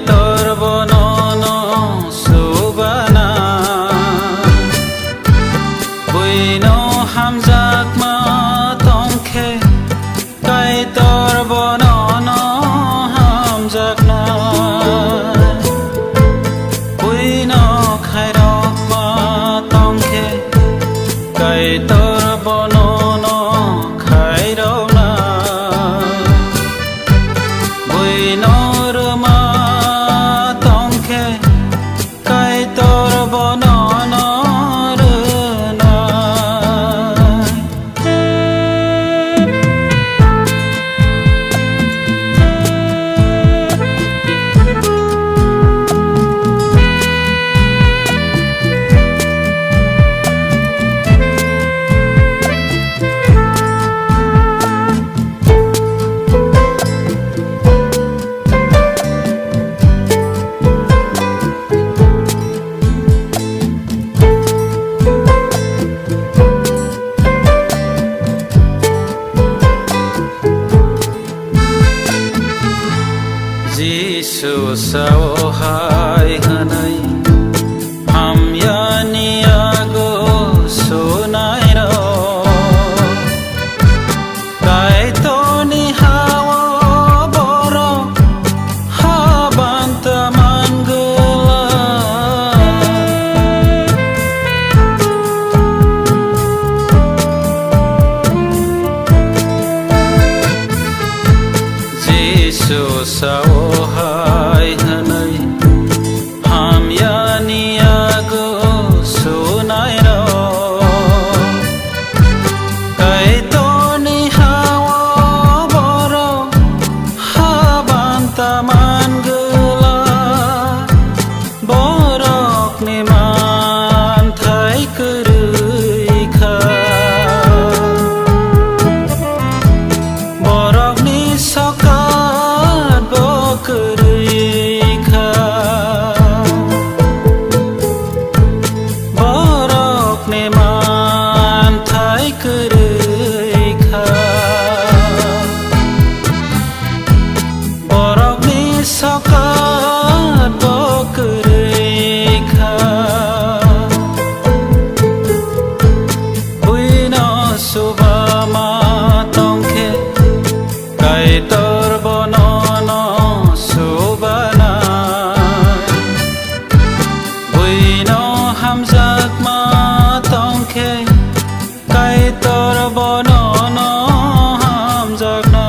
তোর বনন সুবানা বুইনো হামজাক মা তংখে কাই তোর বনন হামজাক না বুইনো খাইরক মা তংখে কাই তোর বনন খাইরক না বুইনো Jisu sawahai hanai hamyani ago sunai ro kai to ni hawa boro habanta mangala Jisu sawahai hanai hamyani ago sunai ro kai to ni hawa boro habanta mangala borok ni man thai kurui kha borok ni soka borok ne man thai kurui kha borok ni sokat bokurui kha buino subama tongkhe kai tor bonono subana buino hamzak ma tongkhe kai tor bonono hamzak na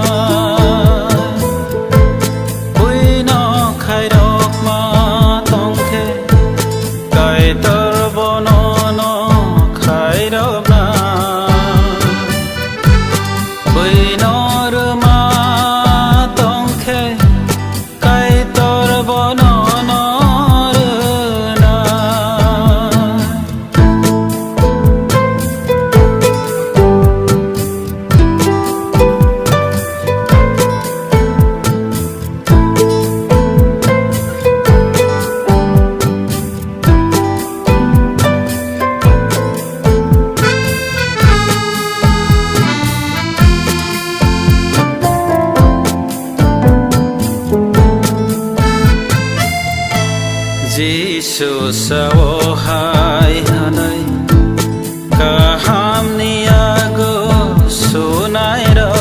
buino khairok ma tongkhe kai tor bonono khairok na buino rma tongkhe kai tor bonono Jisu sawahai hanai kaham ni ago sunai ro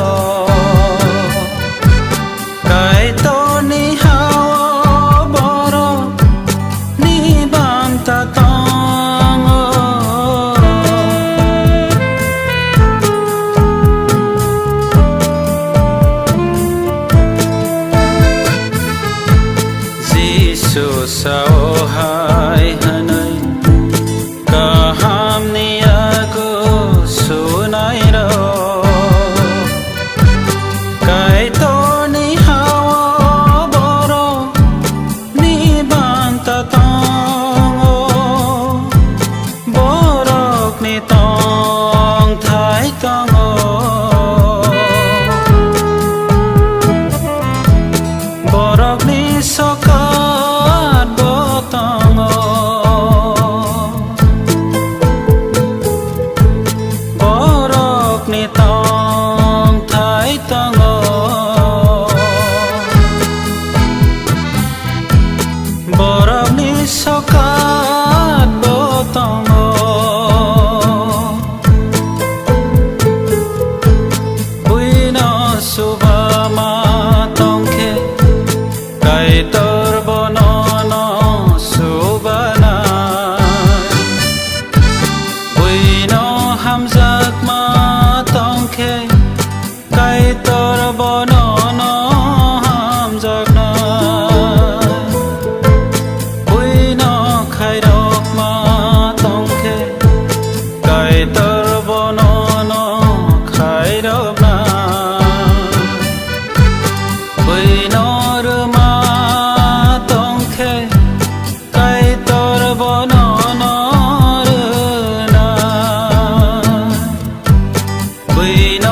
kai to ni hawa boro ni banta tongo Jisu sawahai hanai kaham ni ago sunai ro kai to ni hawa boro ni banta tongo borok ni tong thai tongo borok ni sokat botong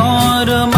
more